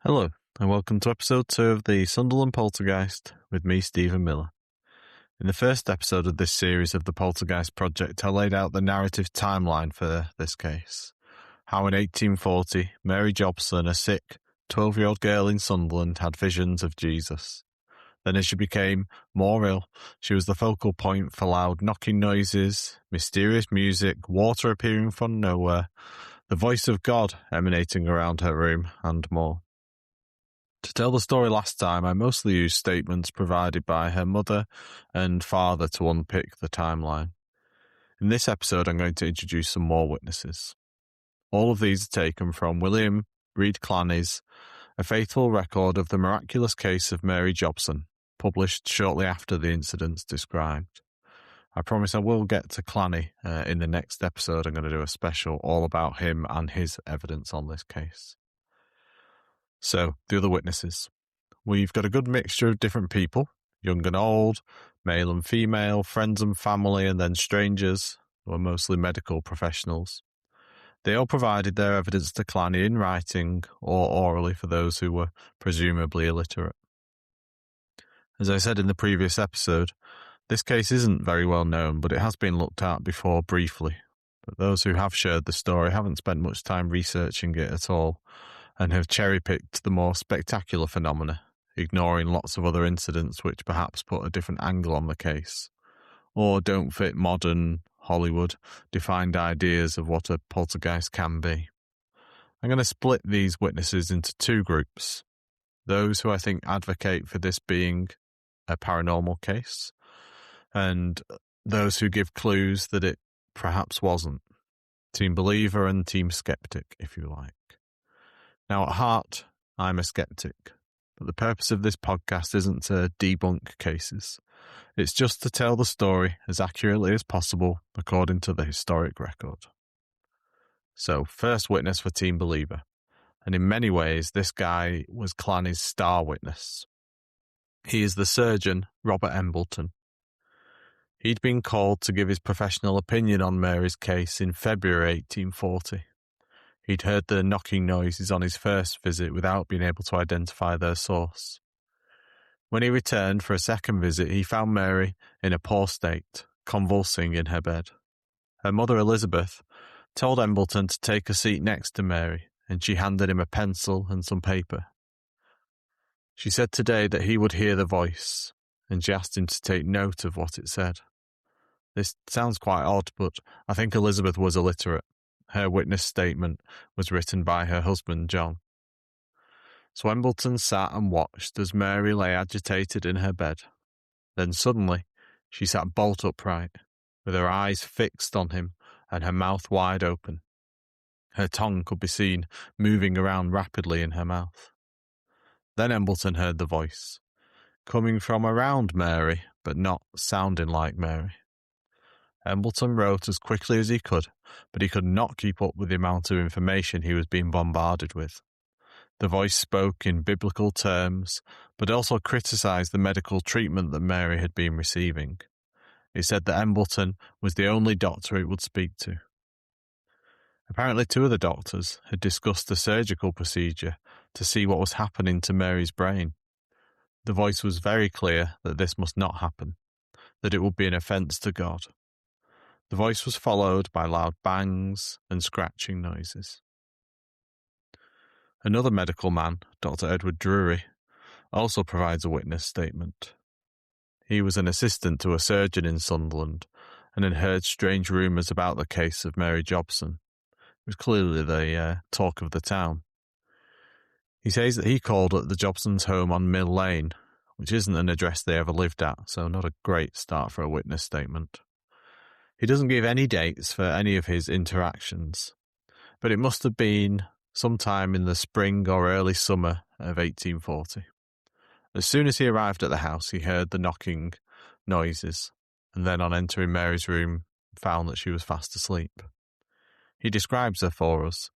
Hello, and welcome to episode 2 of the Sunderland Poltergeist with me, Stephen Miller. In the first episode of this series of the Poltergeist Project, I laid out the narrative timeline for this case. How in 1840, Mary Jobson, a sick 12-year-old girl in Sunderland, had visions of Jesus. Then as she became more ill, she was the focal point for loud knocking noises, mysterious music, water appearing from nowhere, the voice of God emanating around her room, and more. To tell the story last time, I mostly used statements provided by her mother and father to unpick the timeline. In this episode, I'm going to introduce some more witnesses. All of these are taken from William Reed Clanny's A Faithful Record of the Miraculous Case of Mary Jobson, published shortly after the incidents described. I promise I will get to Clanny in the next episode. I'm going to do a special all about him and his evidence on this case. So, the other witnesses. We've got a good mixture of different people, young and old, male and female, friends and family, and then strangers, who are mostly medical professionals. They all provided their evidence to Clanny in writing or orally for those who were presumably illiterate. As I said in the previous episode, this case isn't very well known, but it has been looked at before briefly. But those who have shared the story haven't spent much time researching it at all, and have cherry-picked the more spectacular phenomena, ignoring lots of other incidents which perhaps put a different angle on the case, or don't fit modern, Hollywood-defined ideas of what a poltergeist can be. I'm going to split these witnesses into two groups. Those who I think advocate for this being a paranormal case, and those who give clues that it perhaps wasn't. Team believer and team skeptic, if you like. Now, at heart, I'm a skeptic, but the purpose of this podcast isn't to debunk cases. It's just to tell the story as accurately as possible according to the historic record. So, first witness for Team Believer, and in many ways, this guy was Clanny's star witness. He is the surgeon, Robert Embleton. He'd been called to give his professional opinion on Mary's case in February 1840. He'd heard the knocking noises on his first visit without being able to identify their source. When he returned for a second visit, he found Mary in a poor state, convulsing in her bed. Her mother, Elizabeth, told Embleton to take a seat next to Mary, and she handed him a pencil and some paper. She said today that he would hear the voice, and she asked him to take note of what it said. This sounds quite odd, but I think Elizabeth was illiterate. Her witness statement was written by her husband, John. So Embleton sat and watched as Mary lay agitated in her bed. Then suddenly, she sat bolt upright, with her eyes fixed on him and her mouth wide open. Her tongue could be seen moving around rapidly in her mouth. Then Embleton heard the voice, coming from around Mary, but not sounding like Mary. Embleton wrote as quickly as he could, but he could not keep up with the amount of information he was being bombarded with. The voice spoke in biblical terms, but also criticised the medical treatment that Mary had been receiving. It said that Embleton was the only doctor it would speak to. Apparently 2 of the doctors had discussed a surgical procedure to see what was happening to Mary's brain. The voice was very clear that this must not happen, that it would be an offence to God. The voice was followed by loud bangs and scratching noises. Another medical man, Dr. Edward Drury, also provides a witness statement. He was an assistant to a surgeon in Sunderland and had heard strange rumours about the case of Mary Jobson. It was clearly the talk of the town. He says that he called at the Jobsons' home on Mill Lane, which isn't an address they ever lived at, so not a great start for a witness statement. He doesn't give any dates for any of his interactions, but it must have been sometime in the spring or early summer of 1840. As soon as he arrived at the house, he heard the knocking noises, and then on entering Mary's room, found that she was fast asleep. He describes her for us.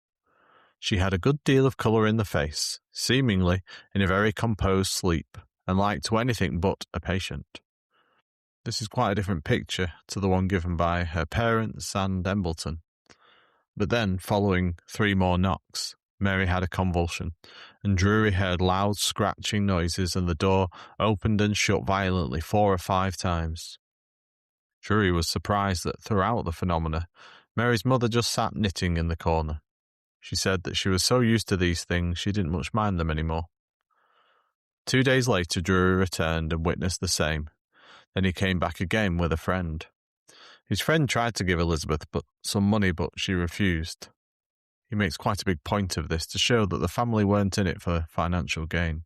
She had a good deal of colour in the face, seemingly in a very composed sleep, and like to anything but a patient. This is quite a different picture to the one given by her parents and Embleton. But then, following 3 more knocks, Mary had a convulsion, and Drury heard loud scratching noises, and the door opened and shut violently 4 or 5 times. Drury was surprised that throughout the phenomena, Mary's mother just sat knitting in the corner. She said that she was so used to these things she didn't much mind them anymore. 2 days later, Drury returned and witnessed the same. Then he came back again with a friend. His friend tried to give Elizabeth some money, but she refused. He makes quite a big point of this to show that the family weren't in it for financial gain.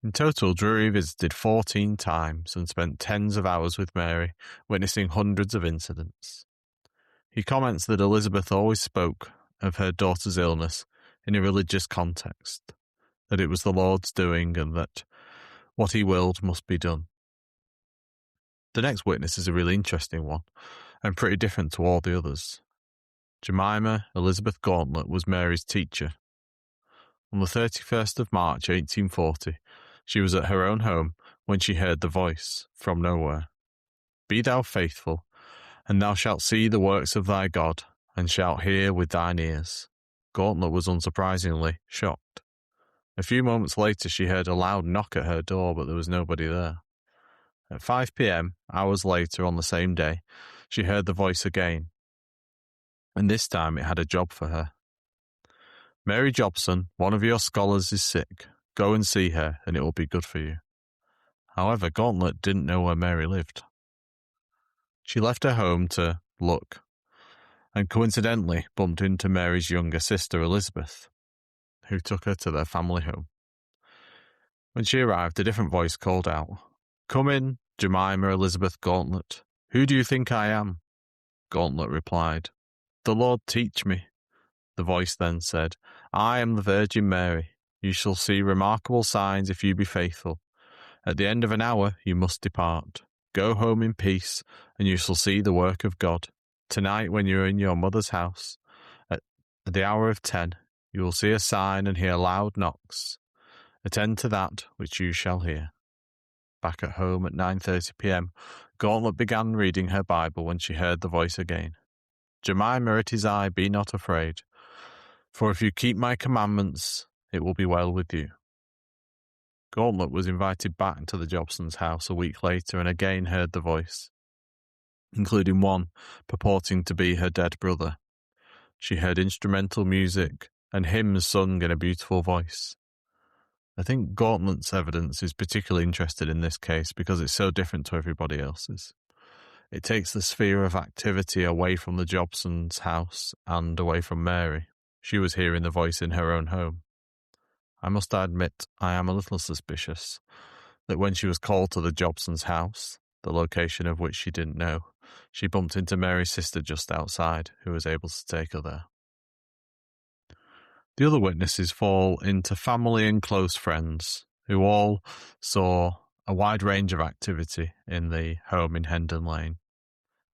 In total, Drury visited 14 times and spent tens of hours with Mary, witnessing hundreds of incidents. He comments that Elizabeth always spoke of her daughter's illness in a religious context, that it was the Lord's doing and that what he willed must be done. The next witness is a really interesting one, and pretty different to all the others. Jemima Elizabeth Gauntlet was Mary's teacher. On the 31st of March 1840, she was at her own home when she heard the voice from nowhere. Be thou faithful, and thou shalt see the works of thy God, and shalt hear with thine ears. Gauntlet was unsurprisingly shocked. A few moments later she heard a loud knock at her door, but there was nobody there. At 5 p.m, hours later on the same day, she heard the voice again, and this time it had a job for her. Mary Jobson, one of your scholars is sick. Go and see her, and it will be good for you. However, Gauntlet didn't know where Mary lived. She left her home to look, and coincidentally bumped into Mary's younger sister Elizabeth, who took her to their family home. When she arrived, a different voice called out, Come in, Jemima Elizabeth Gauntlet. Who do you think I am? Gauntlet replied, The Lord teach me. The voice then said, I am the Virgin Mary. You shall see remarkable signs if you be faithful. At the end of an hour you must depart. Go home in peace, and you shall see the work of God. Tonight, when you are in your mother's house, at the hour of 10, you will see a sign and hear loud knocks. Attend to that which you shall hear. Back at home at 9:30 p.m, Gauntlet began reading her Bible when she heard the voice again. Jemima, it is I, be not afraid. For if you keep my commandments, it will be well with you. Gauntlet was invited back to the Jobsons' house a week later and again heard the voice, including one purporting to be her dead brother. She heard instrumental music and hymns sung in a beautiful voice. I think Gauntlet's evidence is particularly interesting in this case because it's so different to everybody else's. It takes the sphere of activity away from the Jobsons' house and away from Mary. She was hearing the voice in her own home. I must admit I am a little suspicious that when she was called to the Jobsons' house, the location of which she didn't know, she bumped into Mary's sister just outside, who was able to take her there. The other witnesses fall into family and close friends, who all saw a wide range of activity in the home in Hendon Lane.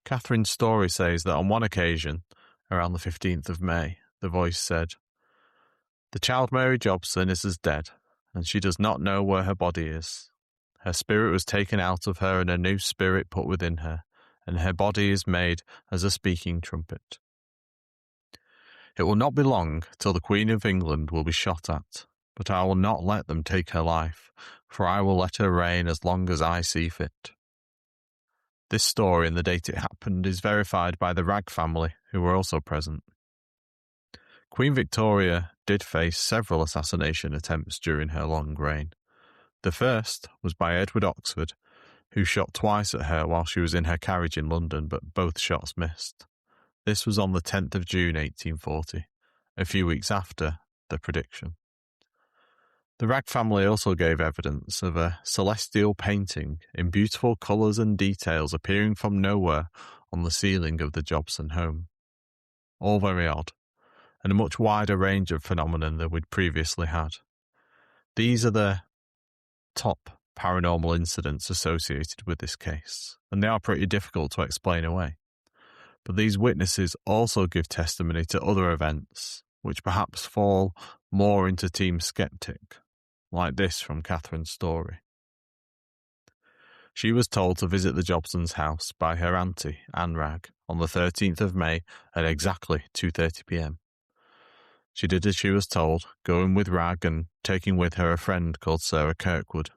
Catherine's story says that on one occasion, around the 15th of May, the voice said, The child Mary Jobson is as dead, and she does not know where her body is. Her spirit was taken out of her and a new spirit put within her, and her body is made as a speaking trumpet. It will not be long till the Queen of England will be shot at, but I will not let them take her life, for I will let her reign as long as I see fit. This story and the date it happened is verified by the Ragg family, who were also present. Queen Victoria did face several assassination attempts during her long reign. The first was by Edward Oxford, who shot twice at her while she was in her carriage in London, but both shots missed. This was on the 10th of June 1840, a few weeks after the prediction. The Ragg family also gave evidence of a celestial painting in beautiful colours and details appearing from nowhere on the ceiling of the Jobson home. All very odd, and a much wider range of phenomena than we'd previously had. These are the top paranormal incidents associated with this case, and they are pretty difficult to explain away. But these witnesses also give testimony to other events, which perhaps fall more into Team Sceptic, like this from Catherine's story. She was told to visit the Jobsons' house by her auntie, Anne Ragg, on the 13th of May at exactly 2:30 p.m. She did as she was told, going with Rag and taking with her a friend called Sarah Kirkwood.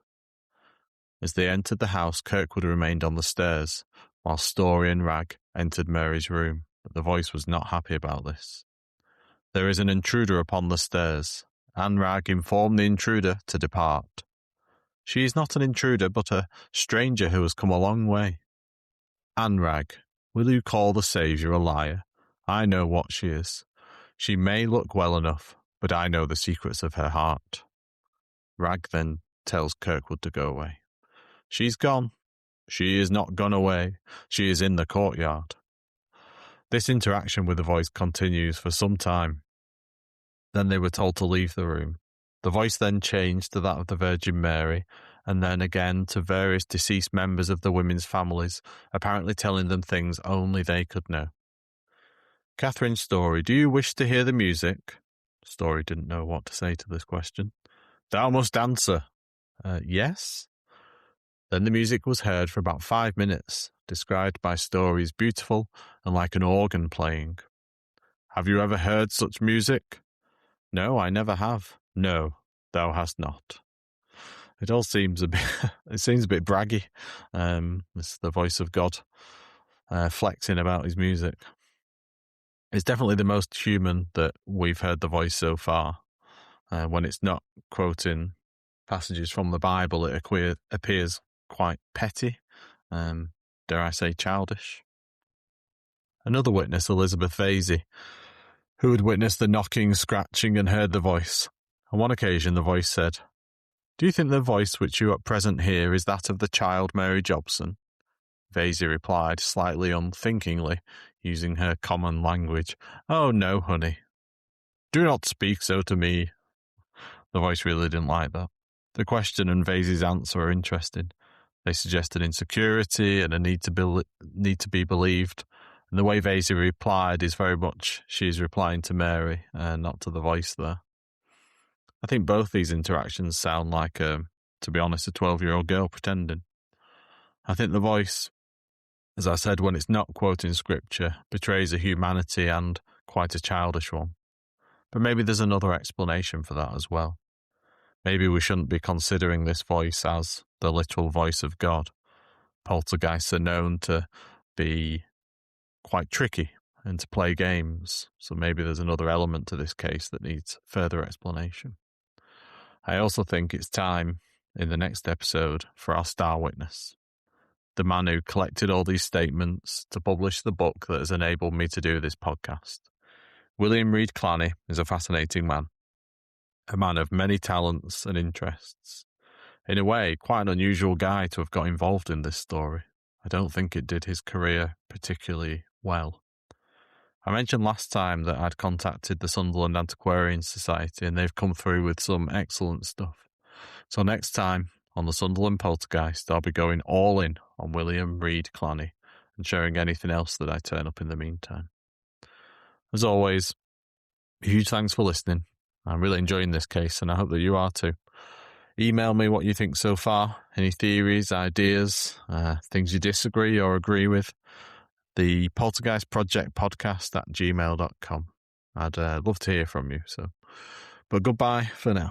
As they entered the house, Kirkwood remained on the stairs, while Story and Rag entered Mary's room, but the voice was not happy about this. "There is an intruder upon the stairs," and Rag informed the intruder to depart. "She is not an intruder, but a stranger who has come a long way." "Anne Rag, will you call the Saviour a liar? I know what she is. She may look well enough, but I know the secrets of her heart." Rag then tells Kirkwood to go away. "She's gone." "She is not gone away. She is in the courtyard." This interaction with the voice continues for some time. Then they were told to leave the room. The voice then changed to that of the Virgin Mary, and then again to various deceased members of the women's families, apparently telling them things only they could know. Catherine Story, "Do you wish to hear the music?" Story didn't know what to say to this question. "Thou must answer." Yes? Then the music was heard for about 5 minutes, described by Story as beautiful and like an organ playing. "Have you ever heard such music?" "No, I never have." "No, thou hast not." It all seems a bit, it seems a bit braggy. It's the voice of God flexing about his music. It's definitely the most human that we've heard the voice so far. When it's not quoting passages from the Bible, it appears quite petty, dare I say childish. Another witness, Elizabeth Vasey, who had witnessed the knocking, scratching, and heard the voice. On one occasion, the voice said, "Do you think the voice which you at present hear is that of the child Mary Jobson?" Vasey replied, slightly unthinkingly, using her common language, "Oh, no, honey." "Do not speak so to me." The voice really didn't like that. The question and Vasey's answer are interesting. They suggested insecurity and a need to be believed. And the way Vasey replied is very much she's replying to Mary, not to the voice there. I think both these interactions sound like, to be honest, a 12-year-old girl pretending. I think the voice, as I said, when it's not quoting scripture, betrays a humanity and quite a childish one. But maybe there's another explanation for that as well. Maybe we shouldn't be considering this voice as the literal voice of God. Poltergeists are known to be quite tricky and to play games, so maybe there's another element to this case that needs further explanation. I also think it's time, in the next episode, for our star witness, the man who collected all these statements to publish the book that has enabled me to do this podcast. William Reed Clanny is a fascinating man, a man of many talents and interests. In a way, quite an unusual guy to have got involved in this story. I don't think it did his career particularly well. I mentioned last time that I'd contacted the Sunderland Antiquarian Society and they've come through with some excellent stuff. So next time on the Sunderland Poltergeist, I'll be going all in on William Reed Clanny and sharing anything else that I turn up in the meantime. As always, a huge thanks for listening. I'm really enjoying this case and I hope that you are too. Email me what you think so far, any theories, ideas, things you disagree or agree with. The thepoltergeistprojectpodcast@gmail.com. I'd love to hear from you. But goodbye for now.